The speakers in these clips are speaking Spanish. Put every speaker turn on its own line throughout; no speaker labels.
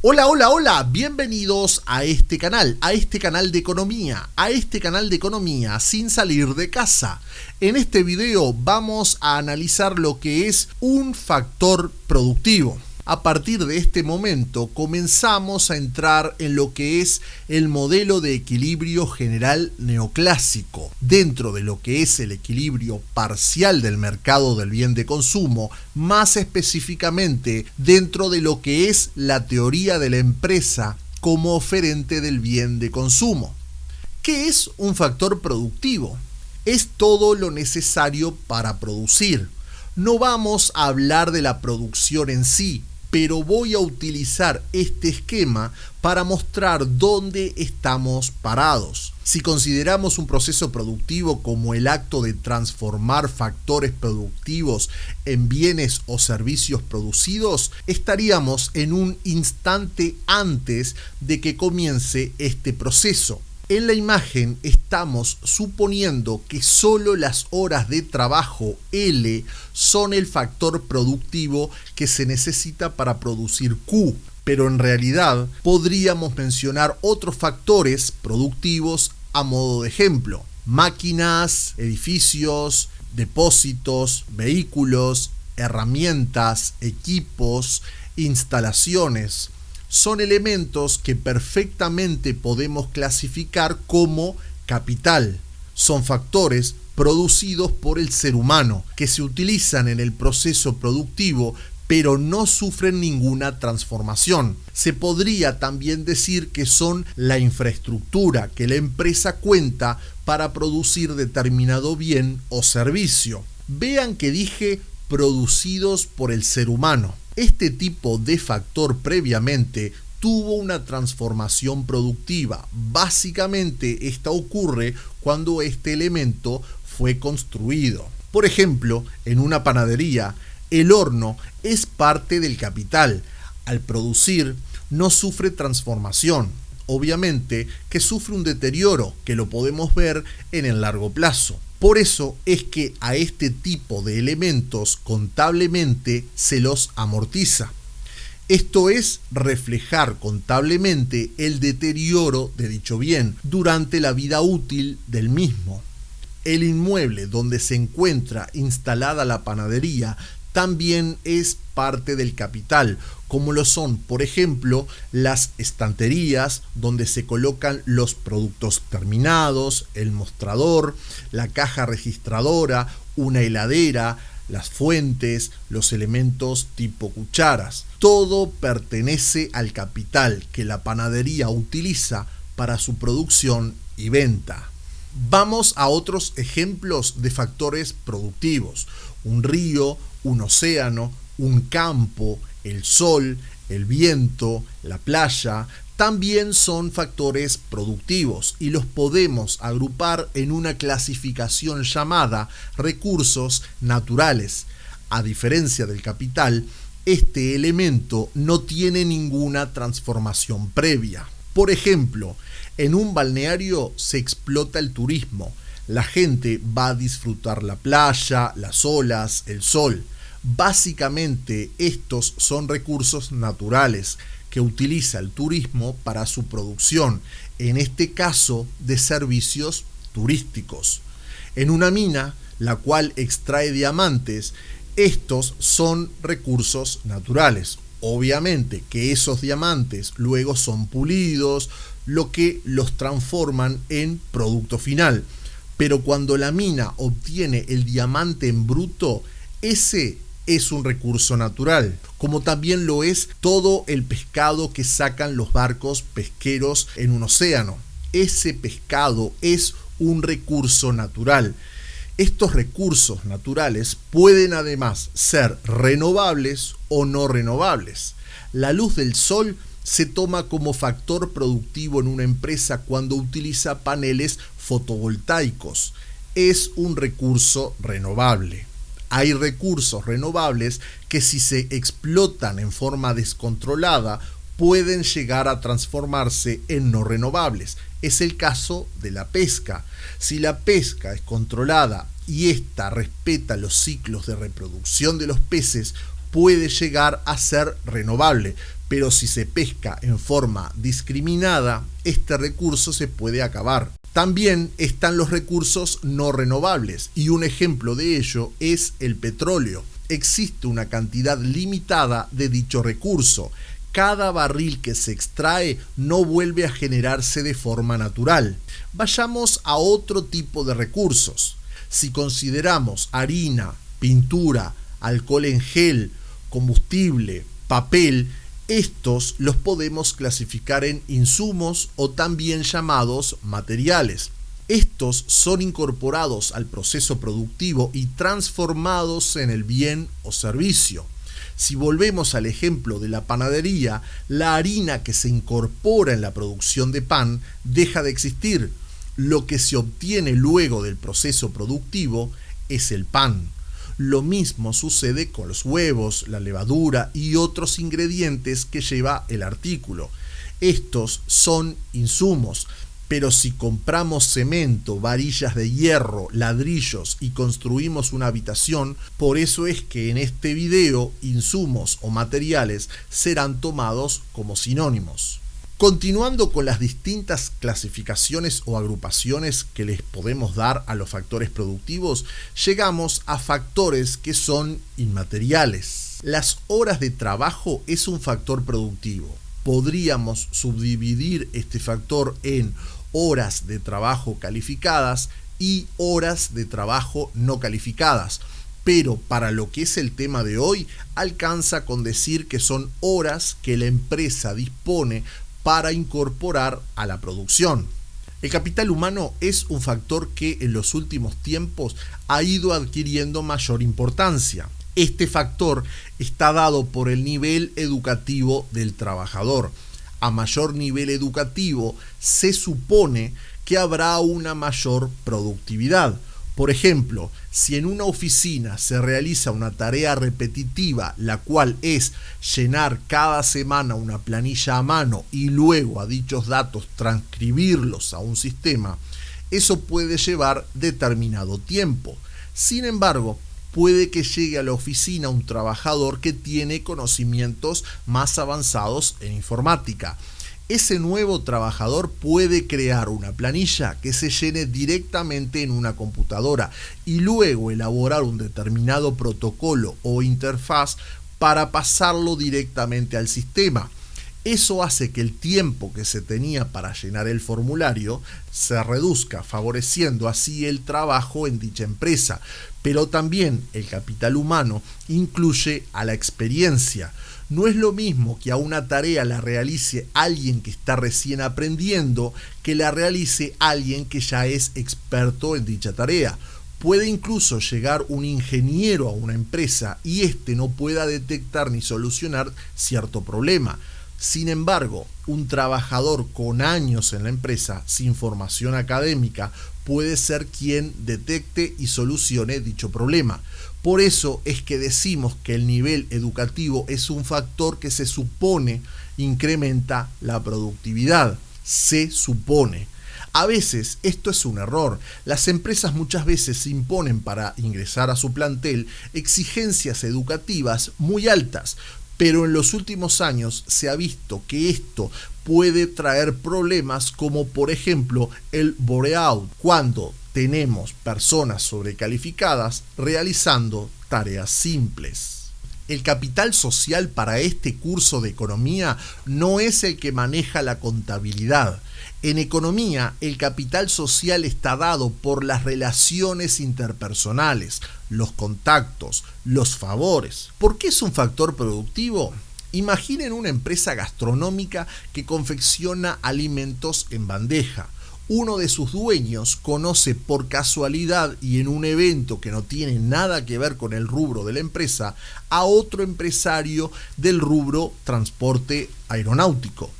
Hola, hola, hola, bienvenidos a este canal de economía sin salir de casa. En este video vamos a analizar lo que es un factor productivo. A partir de este momento comenzamos a entrar en lo que es el modelo de equilibrio general neoclásico. Dentro de lo que es el equilibrio parcial del mercado del bien de consumo, más específicamente dentro de lo que es la teoría de la empresa como oferente del bien de consumo. ¿Qué es un factor productivo? Es todo lo necesario para producir. No vamos a hablar de la producción en sí, pero voy a utilizar este esquema para mostrar dónde estamos parados. Si consideramos un proceso productivo como el acto de transformar factores productivos en bienes o servicios producidos, estaríamos en un instante antes de que comience este proceso. En la imagen estamos suponiendo que solo las horas de trabajo L son el factor productivo que se necesita para producir Q, pero en realidad podríamos mencionar otros factores productivos a modo de ejemplo: máquinas, edificios, depósitos, vehículos, herramientas, equipos, instalaciones. Son elementos que perfectamente podemos clasificar como capital. Son factores producidos por el ser humano que se utilizan en el proceso productivo, pero no sufren ninguna transformación. Se podría también decir que son la infraestructura que la empresa cuenta para producir determinado bien o servicio. Vean que dije producidos por el ser humano. Este tipo de factor previamente tuvo una transformación productiva. Básicamente, esta ocurre cuando este elemento fue construido. Por ejemplo, en una panadería, el horno es parte del capital. Al producir, no sufre transformación. Obviamente que sufre un deterioro que lo podemos ver en el largo plazo. Por eso es que a este tipo de elementos contablemente se los amortiza. Esto es reflejar contablemente el deterioro de dicho bien durante la vida útil del mismo. El inmueble donde se encuentra instalada la panadería también es parte del capital, como lo son, por ejemplo, las estanterías donde se colocan los productos terminados, el mostrador, la caja registradora, una heladera, las fuentes, los elementos tipo cucharas. Todo pertenece al capital que la panadería utiliza para su producción y venta. Vamos a otros ejemplos de factores productivos: un río, un océano, un campo, el sol, el viento, la playa. También son factores productivos y los podemos agrupar en una clasificación llamada recursos naturales. A diferencia del capital, este elemento no tiene ninguna transformación previa. Por ejemplo, en un balneario se explota el turismo. La gente va a disfrutar la playa, las olas, el sol. Básicamente, estos son recursos naturales que utiliza el turismo para su producción, en este caso de servicios turísticos. En una mina, la cual extrae diamantes, estos son recursos naturales. Obviamente que esos diamantes luego son pulidos, lo que los transforman en producto final. Pero cuando la mina obtiene el diamante en bruto, ese es un recurso natural, como también lo es todo el pescado que sacan los barcos pesqueros en un océano. Ese pescado es un recurso natural. Estos recursos naturales pueden además ser renovables o no renovables. La luz del sol se toma como factor productivo en una empresa cuando utiliza paneles fotovoltaicos. Es un recurso renovable. Hay recursos renovables que, si se explotan en forma descontrolada, pueden llegar a transformarse en no renovables. Es el caso de la pesca. Si la pesca es controlada y ésta respeta los ciclos de reproducción de los peces, puede llegar a ser renovable, pero si se pesca en forma discriminada, este recurso se puede acabar. También están los recursos no renovables, y un ejemplo de ello es el petróleo. Existe una cantidad limitada de dicho recurso. Cada barril que se extrae no vuelve a generarse de forma natural. Vayamos a otro tipo de recursos. Si consideramos harina, pintura, alcohol en gel, combustible, papel, estos los podemos clasificar en insumos o también llamados materiales. Estos son incorporados al proceso productivo y transformados en el bien o servicio. Si volvemos al ejemplo de la panadería, la harina que se incorpora en la producción de pan deja de existir. Lo que se obtiene luego del proceso productivo es el pan. Lo mismo sucede con los huevos, la levadura y otros ingredientes que lleva el artículo. Estos son insumos, pero si compramos cemento, varillas de hierro, ladrillos y construimos una habitación, por eso es que en este video insumos o materiales serán tomados como sinónimos. Continuando con las distintas clasificaciones o agrupaciones que les podemos dar a los factores productivos, llegamos a factores que son inmateriales. Las horas de trabajo es un factor productivo. Podríamos subdividir este factor en horas de trabajo calificadas y horas de trabajo no calificadas. Pero para lo que es el tema de hoy, alcanza con decir que son horas que la empresa dispone para incorporar a la producción. El capital humano es un factor que en los últimos tiempos ha ido adquiriendo mayor importancia. Este factor está dado por el nivel educativo del trabajador. A mayor nivel educativo se supone que habrá una mayor productividad. Por ejemplo, si en una oficina se realiza una tarea repetitiva, la cual es llenar cada semana una planilla a mano y luego a dichos datos transcribirlos a un sistema, eso puede llevar determinado tiempo. Sin embargo, puede que llegue a la oficina un trabajador que tiene conocimientos más avanzados en informática. Ese nuevo trabajador puede crear una planilla que se llene directamente en una computadora y luego elaborar un determinado protocolo o interfaz para pasarlo directamente al sistema. Eso hace que el tiempo que se tenía para llenar el formulario se reduzca, favoreciendo así el trabajo en dicha empresa. Pero también el capital humano incluye a la experiencia. No es lo mismo que a una tarea la realice alguien que está recién aprendiendo que la realice alguien que ya es experto en dicha tarea. Puede incluso llegar un ingeniero a una empresa y éste no pueda detectar ni solucionar cierto problema. Sin embargo, un trabajador con años en la empresa, sin formación académica, puede ser quien detecte y solucione dicho problema. Por eso es que decimos que el nivel educativo es un factor que se supone incrementa la productividad. Se supone. A veces esto es un error. Las empresas muchas veces imponen para ingresar a su plantel exigencias educativas muy altas, pero en los últimos años se ha visto que esto puede traer problemas como por ejemplo el burnout, cuando tenemos personas sobrecalificadas realizando tareas simples. El capital social para este curso de economía no es el que maneja la contabilidad. En economía, el capital social está dado por las relaciones interpersonales, los contactos, los favores. ¿Por qué es un factor productivo? Imaginen una empresa gastronómica que confecciona alimentos en bandeja. Uno de sus dueños conoce por casualidad y en un evento que no tiene nada que ver con el rubro de la empresa a otro empresario del rubro transporte aeronáutico.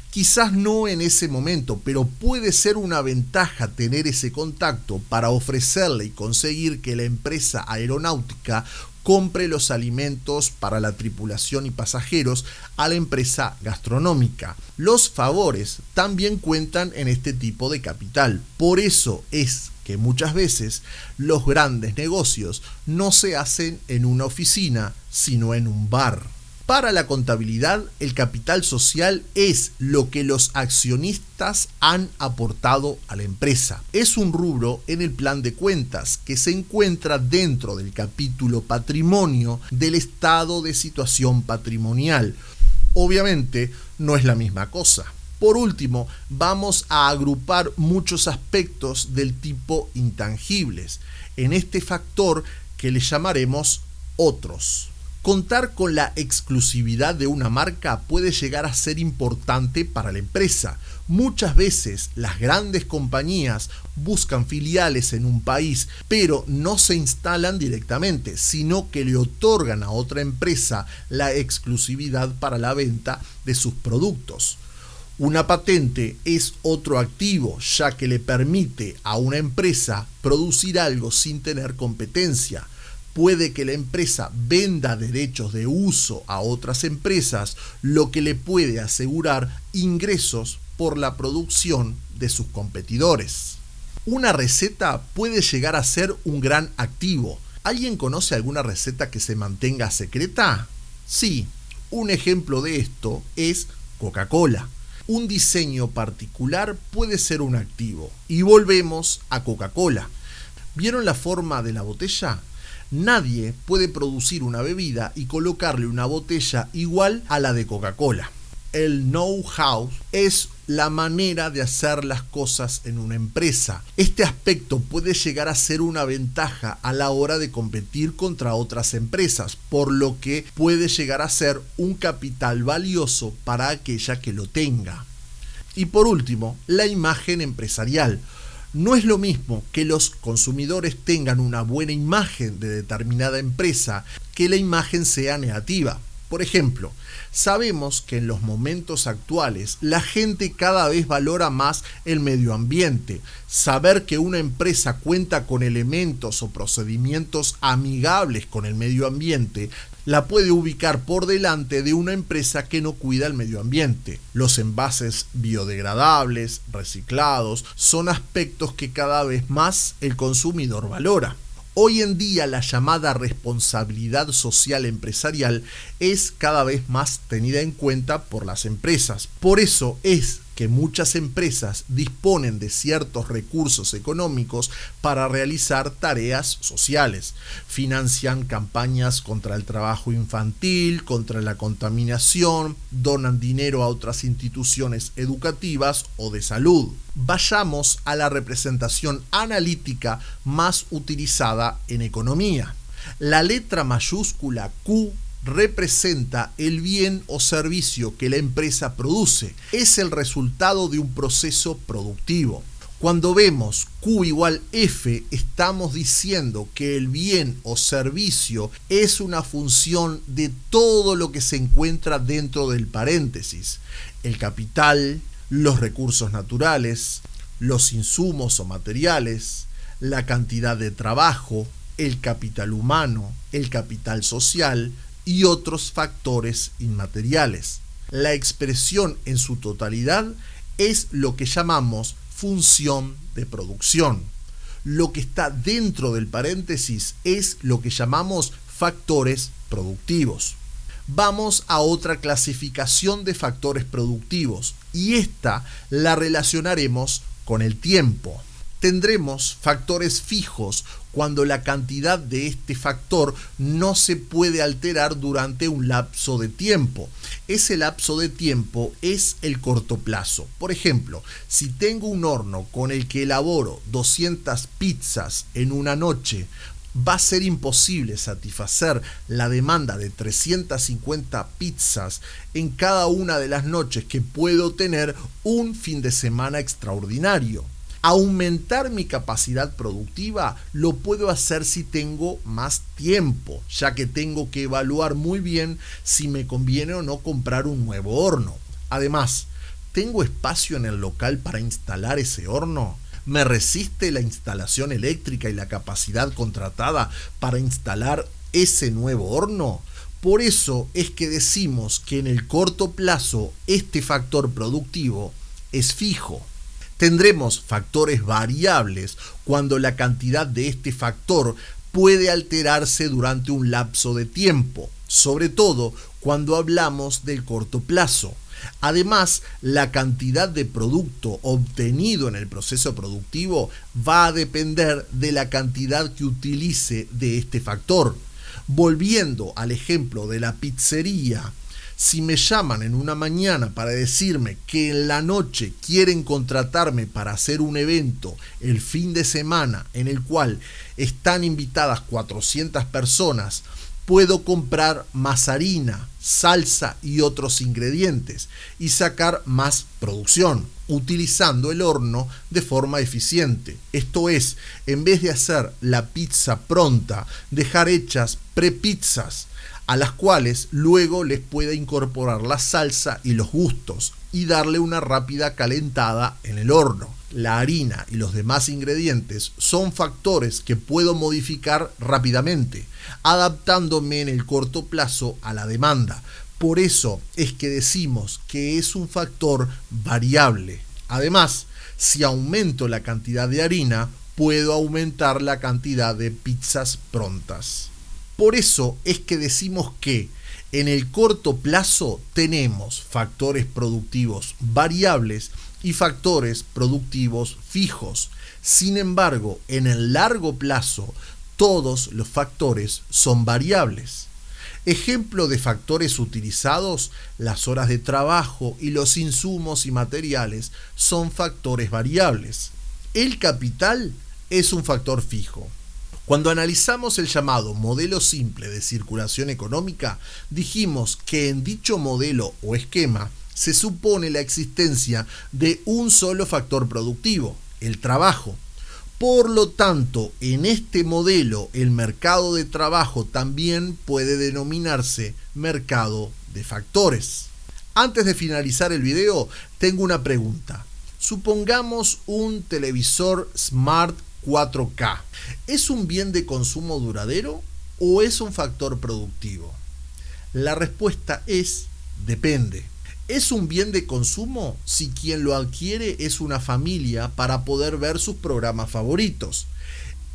Quizás no en ese momento, pero puede ser una ventaja tener ese contacto para ofrecerle y conseguir que la empresa aeronáutica compre los alimentos para la tripulación y pasajeros a la empresa gastronómica. Los favores también cuentan en este tipo de capital. Por eso es que muchas veces los grandes negocios no se hacen en una oficina, sino en un bar. Para la contabilidad, el capital social es lo que los accionistas han aportado a la empresa. Es un rubro en el plan de cuentas que se encuentra dentro del capítulo patrimonio del estado de situación patrimonial. Obviamente, no es la misma cosa. Por último, vamos a agrupar muchos aspectos del tipo intangibles en este factor que le llamaremos otros. Contar con la exclusividad de una marca puede llegar a ser importante para la empresa. Muchas veces las grandes compañías buscan filiales en un país, pero no se instalan directamente, sino que le otorgan a otra empresa la exclusividad para la venta de sus productos. Una patente es otro activo, ya que le permite a una empresa producir algo sin tener competencia. Puede que la empresa venda derechos de uso a otras empresas, lo que le puede asegurar ingresos por la producción de sus competidores. Una receta puede llegar a ser un gran activo. ¿Alguien conoce alguna receta que se mantenga secreta? Sí, un ejemplo de esto es Coca-Cola. Un diseño particular puede ser un activo. Y volvemos a Coca-Cola. ¿Vieron la forma de la botella? Nadie puede producir una bebida y colocarle una botella igual a la de Coca-Cola. El know-how es la manera de hacer las cosas en una empresa. Este aspecto puede llegar a ser una ventaja a la hora de competir contra otras empresas, por lo que puede llegar a ser un capital valioso para aquella que lo tenga. Y por último, la imagen empresarial. No es lo mismo que los consumidores tengan una buena imagen de determinada empresa que la imagen sea negativa. Por ejemplo, sabemos que en los momentos actuales la gente cada vez valora más el medio ambiente. Saber que una empresa cuenta con elementos o procedimientos amigables con el medio ambiente la puede ubicar por delante de una empresa que no cuida el medio ambiente. Los envases biodegradables, reciclados, son aspectos que cada vez más el consumidor valora. Hoy en día la llamada responsabilidad social empresarial es cada vez más tenida en cuenta por las empresas. Por eso es que muchas empresas disponen de ciertos recursos económicos para realizar tareas sociales. Financian campañas contra el trabajo infantil, contra la contaminación, donan dinero a otras instituciones educativas o de salud. Vayamos a la representación analítica más utilizada en economía. La letra mayúscula Q representa el bien o servicio que la empresa produce. Es el resultado de un proceso productivo. Cuando vemos Q igual F, estamos diciendo que el bien o servicio es una función de todo lo que se encuentra dentro del paréntesis. El capital, los recursos naturales, los insumos o materiales, la cantidad de trabajo, el capital humano, el capital social y otros factores inmateriales. La expresión en su totalidad es lo que llamamos función de producción. Lo que está dentro del paréntesis es lo que llamamos factores productivos. Vamos a otra clasificación de factores productivos y esta la relacionaremos con el tiempo. Tendremos factores fijos cuando la cantidad de este factor no se puede alterar durante un lapso de tiempo. Ese lapso de tiempo es el corto plazo. Por ejemplo, si tengo un horno con el que elaboro 200 pizzas en una noche, va a ser imposible satisfacer la demanda de 350 pizzas en cada una de las noches que puedo tener un fin de semana extraordinario. Aumentar mi capacidad productiva lo puedo hacer si tengo más tiempo, ya que tengo que evaluar muy bien si me conviene o no comprar un nuevo horno. Además, ¿tengo espacio en el local para instalar ese horno? ¿Me resiste la instalación eléctrica y la capacidad contratada para instalar ese nuevo horno? Por eso es que decimos que en el corto plazo este factor productivo es fijo. Tendremos factores variables cuando la cantidad de este factor puede alterarse durante un lapso de tiempo, sobre todo cuando hablamos del corto plazo. Además, la cantidad de producto obtenido en el proceso productivo va a depender de la cantidad que utilice de este factor. Volviendo al ejemplo de la pizzería, si me llaman en una mañana para decirme que en la noche quieren contratarme para hacer un evento el fin de semana en el cual están invitadas 400 personas, puedo comprar más harina, salsa y otros ingredientes y sacar más producción, utilizando el horno de forma eficiente. Esto es, en vez de hacer la pizza pronta, dejar hechas prepizzas, a las cuales luego les pueda incorporar la salsa y los gustos y darle una rápida calentada en el horno. La harina y los demás ingredientes son factores que puedo modificar rápidamente, adaptándome en el corto plazo a la demanda. Por eso es que decimos que es un factor variable. Además, si aumento la cantidad de harina, puedo aumentar la cantidad de pizzas prontas. Por eso es que decimos que en el corto plazo tenemos factores productivos variables y factores productivos fijos. Sin embargo, en el largo plazo, todos los factores son variables. Ejemplo de factores utilizados: las horas de trabajo y los insumos y materiales son factores variables. El capital es un factor fijo. Cuando analizamos el llamado modelo simple de circulación económica, dijimos que en dicho modelo o esquema se supone la existencia de un solo factor productivo, el trabajo. Por lo tanto, en este modelo el mercado de trabajo también puede denominarse mercado de factores. Antes de finalizar el video, tengo una pregunta. Supongamos un televisor Smart 4K. ¿Es un bien de consumo duradero o es un factor productivo? La respuesta es: depende. Es un bien de consumo si quien lo adquiere es una familia para poder ver sus programas favoritos.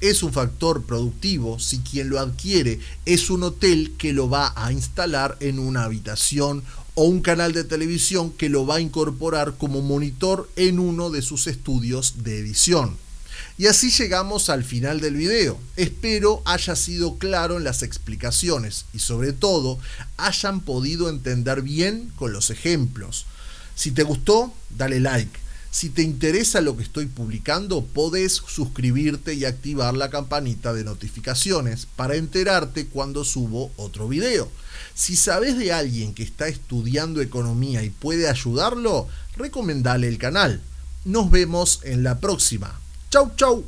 Es un factor productivo si quien lo adquiere es un hotel que lo va a instalar en una habitación o un canal de televisión que lo va a incorporar como monitor en uno de sus estudios de edición. Y así llegamos al final del video. Espero haya sido claro en las explicaciones y sobre todo hayan podido entender bien con los ejemplos. Si te gustó, dale like. Si te interesa lo que estoy publicando, podés suscribirte y activar la campanita de notificaciones para enterarte cuando subo otro video. Si sabes de alguien que está estudiando economía y puede ayudarlo, recomendale el canal. Nos vemos en la próxima. Chau, chau.